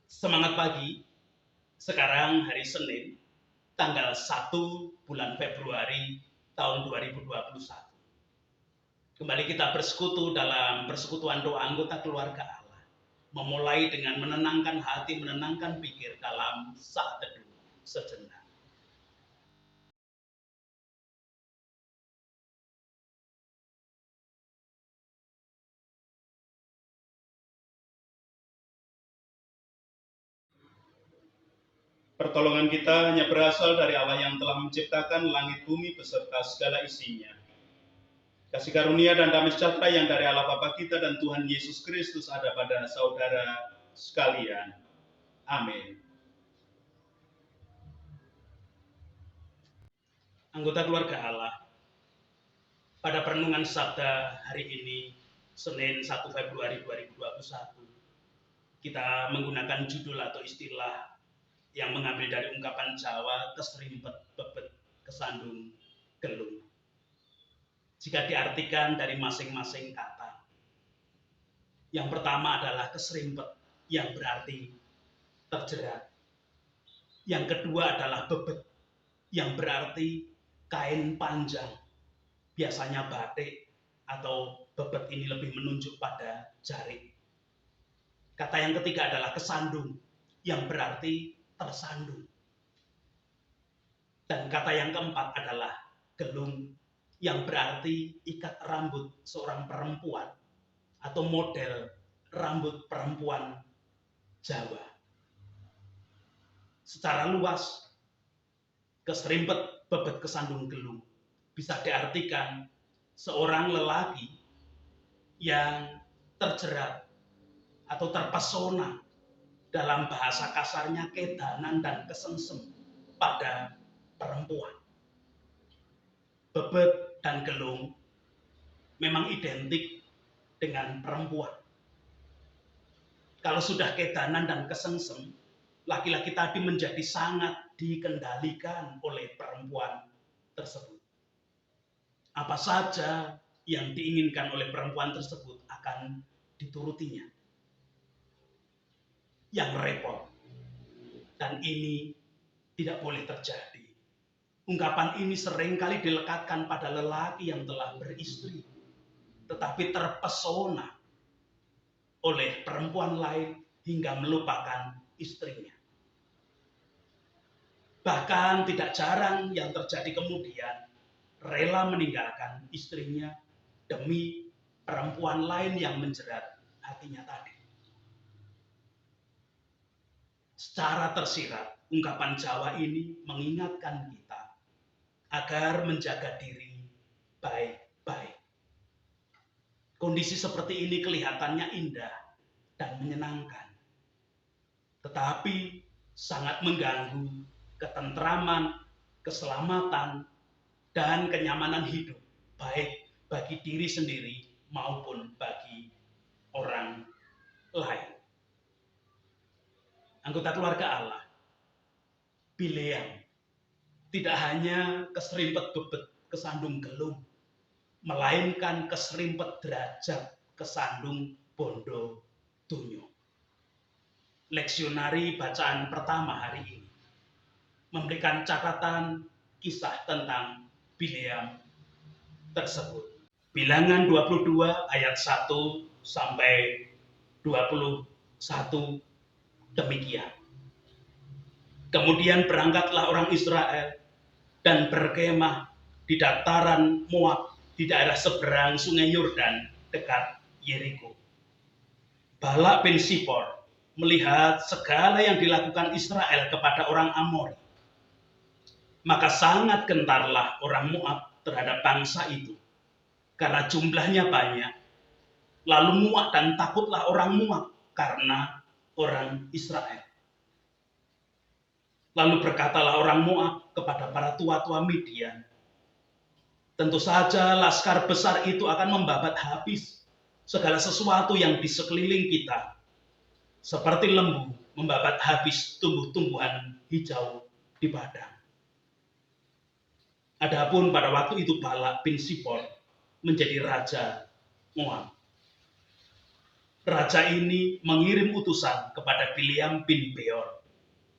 Semangat pagi. Sekarang hari Senin, tanggal 1 bulan Februari tahun 2021. Kembali kita bersekutu dalam persekutuan doa anggota keluarga Allah. Memulai dengan menenangkan hati, menenangkan pikir dalam saat teduh sejenak. Pertolongan kita hanya berasal dari Allah yang telah menciptakan langit bumi beserta segala isinya. Kasih karunia dan damai sejahtera yang dari Allah Bapa kita dan Tuhan Yesus Kristus ada pada saudara sekalian. Amin. Anggota keluarga Allah, pada perenungan sabda hari ini, Senin 1 Februari 2021, kita menggunakan judul atau istilah yang mengambil dari ungkapan Jawa, keserimpet bebet kesandung gelung. Jika diartikan dari masing-masing kata, yang pertama adalah keserimpet, yang berarti terjerat. Yang kedua adalah bebet, yang berarti kain panjang, biasanya batik, atau bebet ini lebih menunjuk pada jarik. Kata yang ketiga adalah kesandung, yang berarti tersandung. Dan kata yang keempat adalah gelung, yang berarti ikat rambut seorang perempuan atau model rambut perempuan Jawa. Secara luas, keserimpet bebet kesandung gelung bisa diartikan seorang lelaki yang terjerat atau terpesona, dalam bahasa kasarnya kedanan dan kesengsem pada perempuan. Bebet dan gelung memang identik dengan perempuan. Kalau sudah kedanan dan kesengsem, laki-laki tadi menjadi sangat dikendalikan oleh perempuan tersebut. Apa saja yang diinginkan oleh perempuan tersebut akan diturutinya. Yang repot, dan ini tidak boleh terjadi. Ungkapan ini seringkali dilekatkan pada lelaki yang telah beristri, tetapi terpesona oleh perempuan lain hingga melupakan istrinya. Bahkan tidak jarang yang terjadi kemudian rela meninggalkan istrinya demi perempuan lain yang menjerat hatinya tadi. Secara tersirat, ungkapan Jawa ini mengingatkan kita agar menjaga diri baik-baik. Kondisi seperti ini kelihatannya indah dan menyenangkan, tetapi sangat mengganggu ketentraman, keselamatan, dan kenyamanan hidup, baik bagi diri sendiri maupun bagi orang lain. Anggota keluarga Allah, Bileam tidak hanya keserimpet bebet kesandung gelung, melainkan keserimpet derajat kesandung bondo dunyo. Leksionari bacaan pertama hari ini memberikan catatan kisah tentang Bileam tersebut. Bilangan 22 ayat 1 sampai 21 demikian. Kemudian berangkatlah orang Israel dan berkemah di dataran Moab di daerah seberang sungai Yordan dekat Yeriko. Balak bin Sipor melihat segala yang dilakukan Israel kepada orang Amori. Maka sangat gentarlah orang Moab terhadap bangsa itu, karena jumlahnya banyak. Lalu muak dan takutlah orang Moab karena orang Israel. Lalu berkatalah orang Moab kepada para tua-tua Midian, tentu saja laskar besar itu akan membabat habis segala sesuatu yang di sekeliling kita, seperti lembu membabat habis tumbuh-tumbuhan hijau di padang. Adapun pada waktu itu Balak bin Sipor menjadi raja Moab. raja ini mengirim utusan kepada Bileam bin Beor,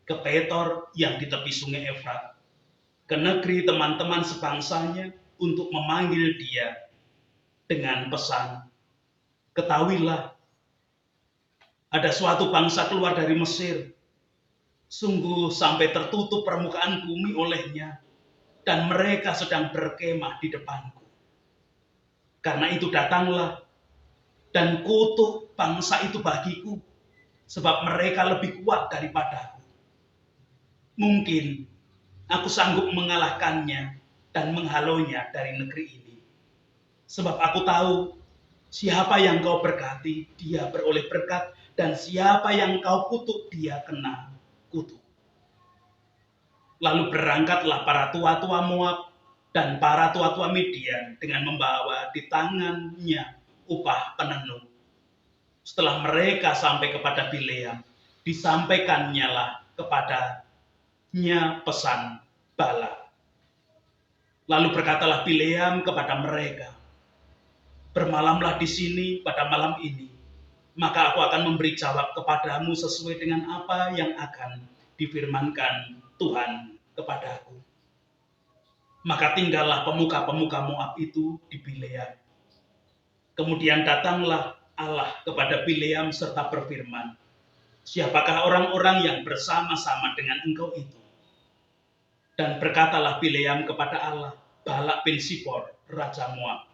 ke Petor yang di tepi sungai Efrat, ke negeri teman-teman sebangsanya untuk memanggil dia dengan pesan, ketahuilah, ada suatu bangsa keluar dari Mesir, sungguh sampai tertutup permukaan bumi olehnya, dan mereka sedang berkemah di depanku. Karena itu datanglah dan kutuk bangsa itu bagiku, sebab mereka lebih kuat daripadaku. Mungkin aku sanggup mengalahkannya dan menghalaunya dari negeri ini. Sebab aku tahu siapa yang kau berkati, dia beroleh berkat, dan siapa yang kau kutuk, dia kena kutuk. Lalu berangkatlah para tua-tua Moab dan para tua-tua Midian dengan membawa di tangannya upah penenun. Setelah mereka sampai kepada Bileam, disampaikannya lah kepadanya pesan Balak. Lalu berkatalah Bileam kepada mereka, bermalamlah di sini pada malam ini, maka aku akan memberi jawab kepadamu sesuai dengan apa yang akan difirmankan Tuhan kepadaku. Maka tinggallah pemuka-pemuka Moab itu di Bileam. Kemudian datanglah Allah kepada Bileam serta berfirman, siapakah orang-orang yang bersama-sama dengan engkau itu? Dan berkatalah Bileam kepada Allah, Balak bin Sipor, Raja Moab,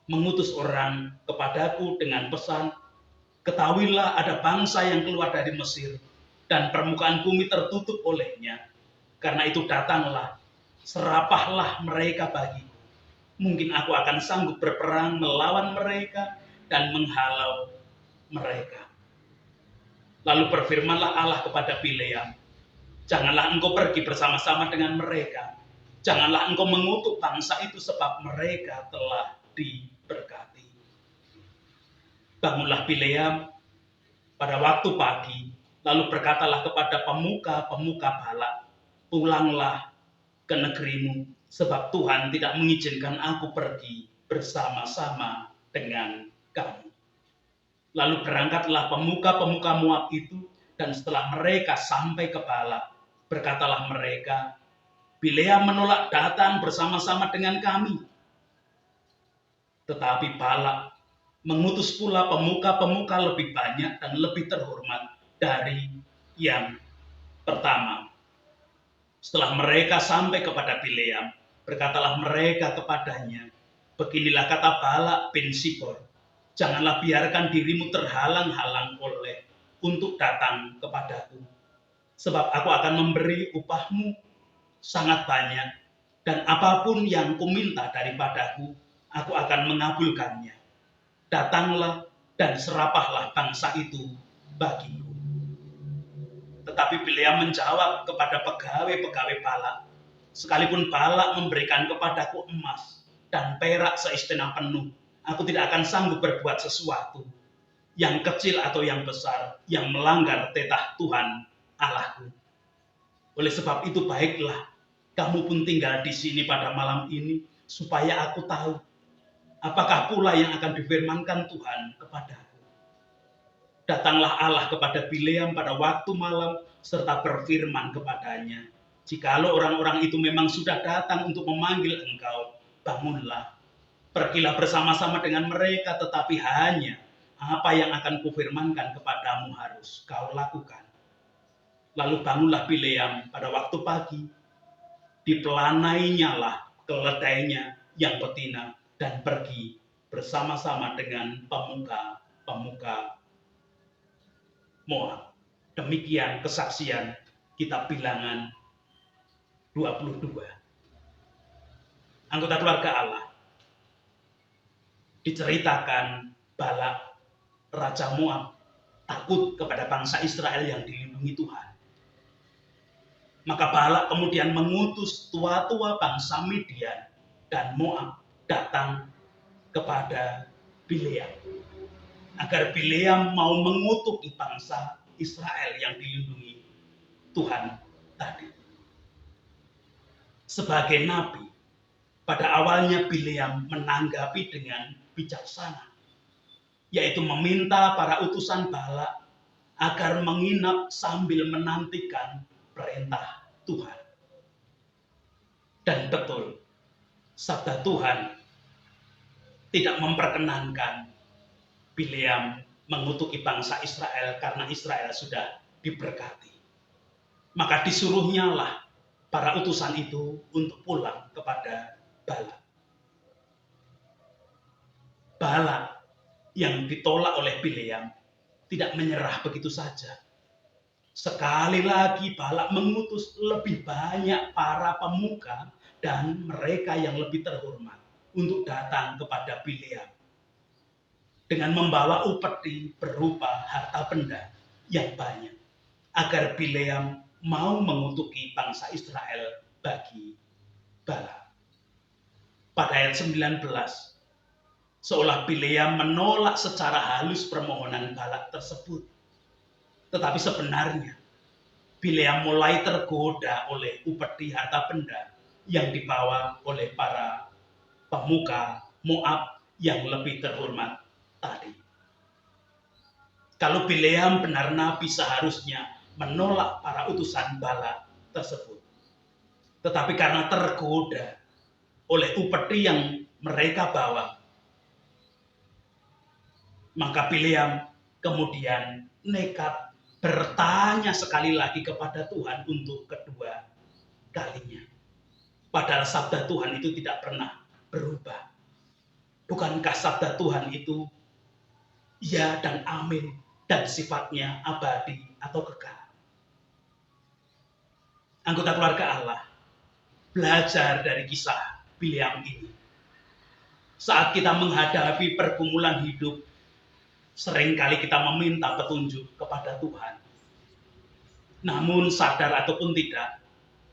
mengutus orang kepadaku dengan pesan, ketahuilah ada bangsa yang keluar dari Mesir, dan permukaan bumi tertutup olehnya. Karena itu datanglah, serapahlah mereka bagiku. Mungkin aku akan sanggup berperang melawan mereka dan menghalau mereka. Lalu berfirmanlah Allah kepada Bileam, janganlah engkau pergi bersama-sama dengan mereka. Janganlah engkau mengutuk bangsa itu sebab mereka telah diberkati. Bangunlah Bileam pada waktu pagi, lalu berkatalah kepada pemuka-pemuka Balak, pulanglah ke negerimu, sebab Tuhan tidak mengizinkan aku pergi bersama-sama dengan kamu. Lalu berangkatlah pemuka-pemuka Moab itu, dan setelah mereka sampai ke Balak, berkatalah mereka, Bileam menolak datang bersama-sama dengan kami. Tetapi Balak mengutus pula pemuka-pemuka lebih banyak dan lebih terhormat dari yang pertama. Setelah mereka sampai kepada Bileam, berkatalah mereka kepadanya, beginilah kata Balak bin Sipor, janganlah biarkan dirimu terhalang-halang oleh untuk datang kepadaku. Sebab aku akan memberi upahmu sangat banyak, dan apapun yang kuminta daripadaku, aku akan mengabulkannya. Datanglah dan serapahlah bangsa itu bagiku. Tetapi Bileam menjawab kepada pegawai-pegawai Balak, sekalipun Balak memberikan kepadaku emas dan perak seistena penuh, aku tidak akan sanggup berbuat sesuatu, yang kecil atau yang besar, yang melanggar tetah Tuhan Allahku. Oleh sebab itu baiklah, kamu pun tinggal di sini pada malam ini, supaya aku tahu apakah pula yang akan difirmankan Tuhan kepadaku. Datanglah Allah kepada Bileam pada waktu malam, serta berfirman kepadanya, jikalau orang-orang itu memang sudah datang untuk memanggil engkau, bangunlah, pergilah bersama-sama dengan mereka, tetapi hanya apa yang akan kufirmankan kepadamu harus kau lakukan. Lalu bangunlah Bileam pada waktu pagi, dipelanainya lah keledainya yang betina, dan pergi bersama-sama dengan pemuka-pemuka Moab. Demikian kesaksian kitab Bilangan 22. Anggota keluarga Allah diceritakan Balak, Raja Moab, takut kepada bangsa Israel yang dilindungi Tuhan. Maka Balak kemudian mengutus tua-tua bangsa Midian dan Moab datang kepada Bileam, agar Bileam mau mengutuki bangsa Israel yang dilindungi Tuhan tadi. Sebagai nabi, pada awalnya Bileam menanggapi dengan bijaksana. yaitu meminta para utusan Balak agar menginap sambil menantikan perintah Tuhan. Dan betul, sabda Tuhan tidak memperkenankan Bileam mengutuki bangsa Israel karena Israel sudah diberkati. Maka disuruhnya lah para utusan itu untuk pulang kepada Balak. Balak yang ditolak oleh Bileam tidak menyerah begitu saja. Sekali lagi Balak mengutus lebih banyak para pemuka dan mereka yang lebih terhormat untuk datang kepada Bileam dengan membawa upeti berupa harta benda yang banyak agar Bileam mau mengutuki bangsa Israel bagi Balak. Pada ayat 19, seolah Bileam menolak secara halus permohonan Balak tersebut. Tetapi sebenarnya Bileam mulai tergoda oleh upeti harta benda yang dibawa oleh para pemuka Moab yang lebih terhormat tadi. Kalau Bileam benar nabi, seharusnya menolak para utusan Balak tersebut. Tetapi karena tergoda oleh upeti yang mereka bawa, maka Bileam kemudian nekat bertanya sekali lagi kepada Tuhan untuk kedua kalinya. Padahal sabda Tuhan itu tidak pernah berubah. Bukankah sabda Tuhan itu ya dan amin dan sifatnya abadi atau kekal? Anggota keluarga Allah, belajar dari kisah Bileam ini. Saat kita menghadapi pergumulan hidup, seringkali kita meminta petunjuk kepada Tuhan. Namun sadar ataupun tidak,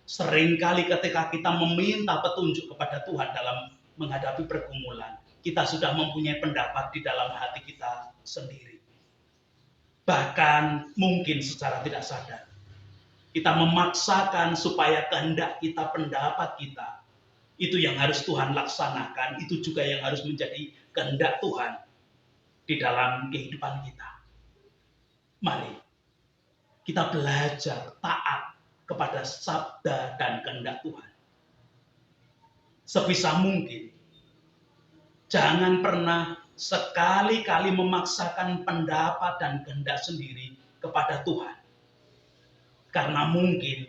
seringkali ketika kita meminta petunjuk kepada Tuhan dalam menghadapi pergumulan, kita sudah mempunyai pendapat di dalam hati kita sendiri. Bahkan mungkin secara tidak sadar, kita memaksakan supaya kehendak kita, pendapat kita, itu yang harus Tuhan laksanakan, itu juga yang harus menjadi kehendak Tuhan di dalam kehidupan kita. Mari kita belajar taat kepada sabda dan kehendak Tuhan. Sebisa mungkin, jangan pernah sekali-kali memaksakan pendapat dan kehendak sendiri kepada Tuhan. Karena mungkin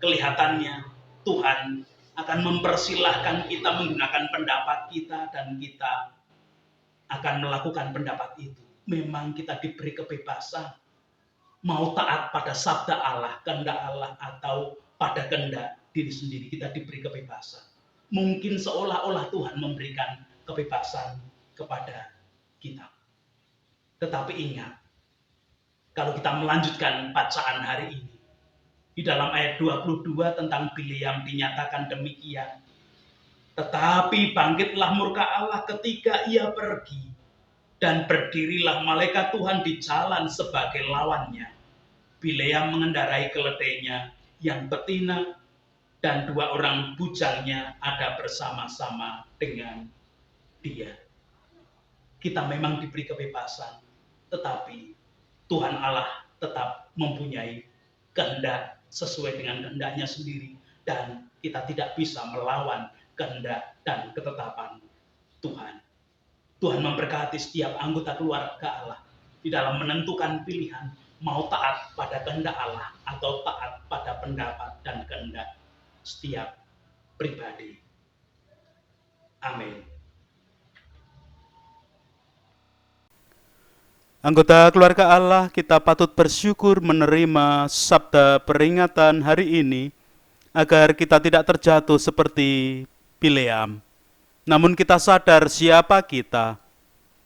kelihatannya Tuhan akan mempersilahkan kita menggunakan pendapat kita dan kita akan melakukan pendapat itu. Memang kita diberi kebebasan mau taat pada sabda Allah, kehendak Allah, atau pada kehendak diri sendiri. Kita diberi kebebasan. Mungkin seolah-olah Tuhan memberikan kebebasan kepada kita. Tetapi ingat, kalau kita melanjutkan bacaan hari ini, di dalam ayat 22 tentang Bileam dinyatakan demikian. Tetapi bangkitlah murka Allah ketika ia pergi, dan berdirilah malaikat Tuhan di jalan sebagai lawannya. Bileam mengendarai keledainya yang betina, dan 2 orang bujangnya ada bersama-sama dengan dia. Kita memang diberi kebebasan, tetapi Tuhan Allah tetap mempunyai kehendak sesuai dengan kehendaknya sendiri, dan kita tidak bisa melawan kehendak dan ketetapan Tuhan. Tuhan memberkati setiap anggota keluarga Allah di dalam menentukan pilihan mau taat pada kehendak Allah atau taat pada pendapat dan kehendak setiap pribadi. Amin. Anggota keluarga Allah, kita patut bersyukur menerima sabda peringatan hari ini agar kita tidak terjatuh seperti Bileam. Namun kita sadar siapa kita.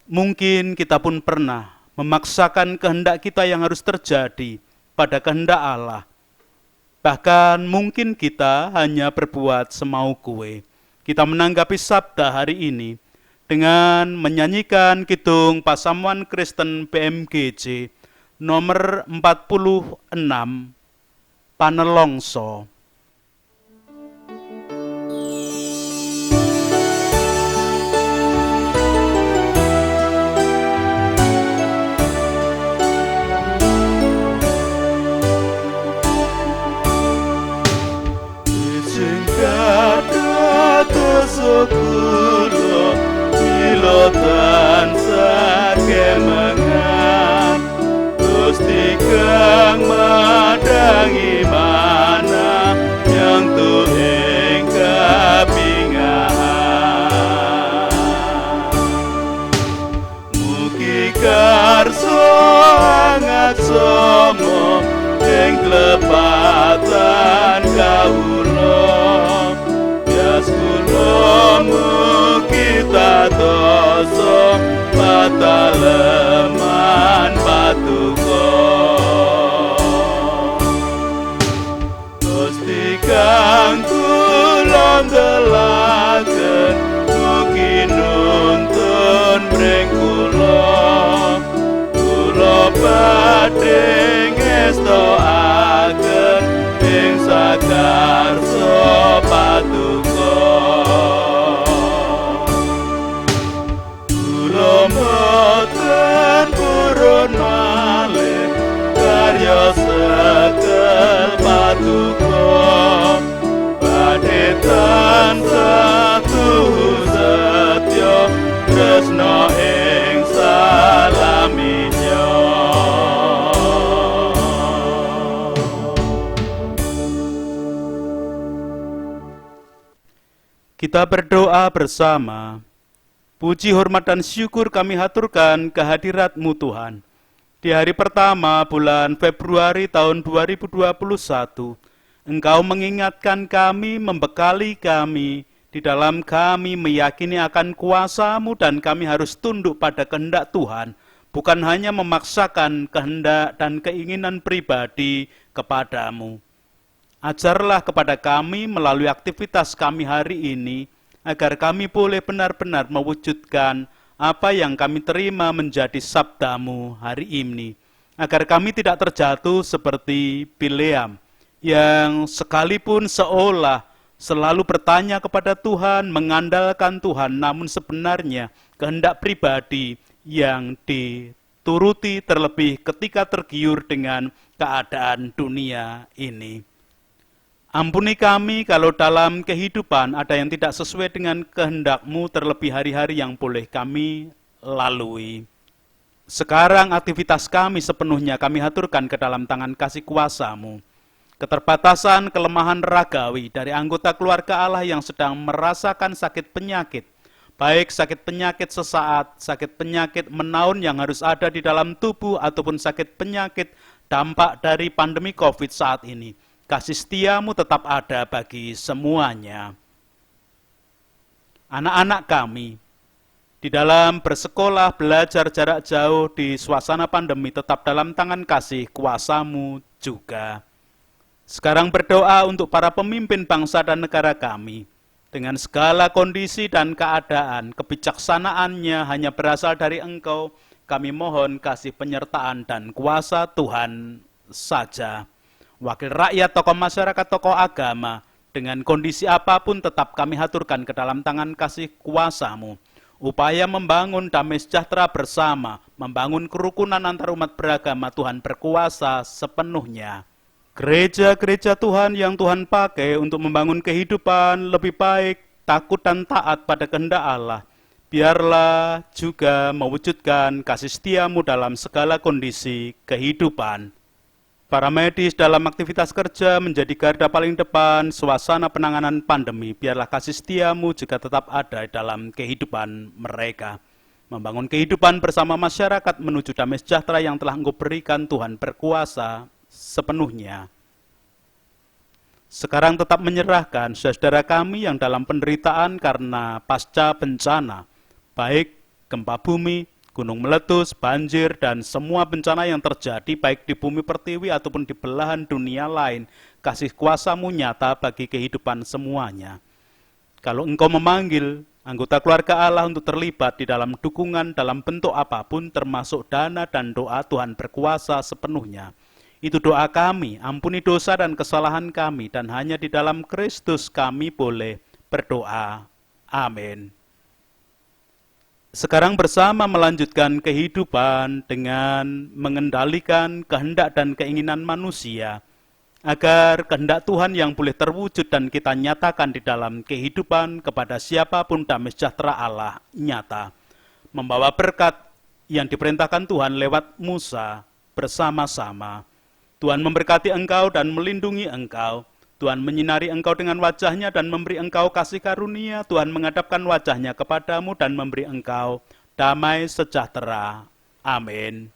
Mungkin kita pun pernah memaksakan kehendak kita yang harus terjadi pada kehendak Allah. Bahkan mungkin kita hanya berbuat semau kue. Kita menanggapi sabda hari ini dengan menyanyikan kidung Pasamuan Kristen PMGJ nomor 46, Panelongso. Tikang madangi mana yang tuing kabingahan. Mugi karso angat somo ing klepatan kawula. Yas kula mugi tadosa pataleman patuko. Gusti kang kula ndelaken mugi nuntun mring kula badhe ngestoaken ing sakarsa patuko. Kula mboten purun malih karya sekel patuko, badhe tansah tuhu setya tresna ing salaminya. Kita berdoa bersama. Puji, hormat, dan syukur kami haturkan kehadirat-Mu Tuhan. Di hari pertama bulan Februari tahun 2021, Engkau mengingatkan kami, membekali kami, di dalam kami meyakini akan kuasa-Mu dan kami harus tunduk pada kehendak Tuhan, bukan hanya memaksakan kehendak dan keinginan pribadi kepadamu. Ajarlah kepada kami melalui aktivitas kami hari ini, agar kami boleh benar-benar mewujudkan apa yang kami terima menjadi sabda-Mu hari ini. Agar kami tidak terjatuh seperti Bileam, yang sekalipun seolah selalu bertanya kepada Tuhan, mengandalkan Tuhan, namun sebenarnya kehendak pribadi yang dituruti terlebih ketika tergiur dengan keadaan dunia ini. Ampuni kami kalau dalam kehidupan ada yang tidak sesuai dengan kehendak-Mu terlebih hari-hari yang boleh kami lalui. Sekarang aktivitas kami sepenuhnya kami haturkan ke dalam tangan kasih kuasa-Mu. Keterbatasan, kelemahan ragawi dari anggota keluarga Allah yang sedang merasakan sakit penyakit, baik sakit penyakit sesaat, sakit penyakit menaun yang harus ada di dalam tubuh, ataupun sakit penyakit dampak dari pandemi COVID saat ini. Kasih setia-Mu tetap ada bagi semuanya. Anak-anak kami, di dalam bersekolah, belajar jarak jauh di suasana pandemi, tetap dalam tangan kasih kuasa-Mu juga. Sekarang berdoa untuk para pemimpin bangsa dan negara kami. Dengan segala kondisi dan keadaan, kebijaksanaannya hanya berasal dari Engkau. Kami mohon kasih penyertaan dan kuasa Tuhan saja. Wakil rakyat, tokoh masyarakat, tokoh agama, dengan kondisi apapun tetap kami haturkan ke dalam tangan kasih kuasa-Mu. Upaya membangun damai sejahtera bersama, membangun kerukunan antar umat beragama, Tuhan berkuasa sepenuhnya. Gereja-gereja Tuhan yang Tuhan pakai untuk membangun kehidupan lebih baik, takut dan taat pada kehendak Allah, biarlah juga mewujudkan kasih setia-Mu dalam segala kondisi kehidupan. Para medis dalam aktivitas kerja menjadi garda paling depan suasana penanganan pandemi. Biarlah kasih setia-Mu juga tetap ada dalam kehidupan mereka. Membangun kehidupan bersama masyarakat menuju damai sejahtera yang telah Engkau berikan, Tuhan berkuasa sepenuhnya. Sekarang tetap menyerahkan saudara kami yang dalam penderitaan karena pasca bencana, baik gempa bumi, gunung meletus, banjir, dan semua bencana yang terjadi baik di bumi pertiwi ataupun di belahan dunia lain. Kasih kuasa-Mu nyata bagi kehidupan semuanya. Kalau Engkau memanggil anggota keluarga Allah untuk terlibat di dalam dukungan dalam bentuk apapun, termasuk dana dan doa, Tuhan berkuasa sepenuhnya. Itu doa kami, ampuni dosa dan kesalahan kami, dan hanya di dalam Kristus kami boleh berdoa. Amin. Sekarang bersama melanjutkan kehidupan dengan mengendalikan kehendak dan keinginan manusia, agar kehendak Tuhan yang boleh terwujud dan kita nyatakan di dalam kehidupan kepada siapapun, damai sejahtera Allah nyata. Membawa berkat yang diperintahkan Tuhan lewat Musa bersama-sama. Tuhan memberkati engkau dan melindungi engkau. Tuhan menyinari engkau dengan wajah-Nya dan memberi engkau kasih karunia. Tuhan menghadapkan wajah-Nya kepadamu dan memberi engkau damai sejahtera. Amin.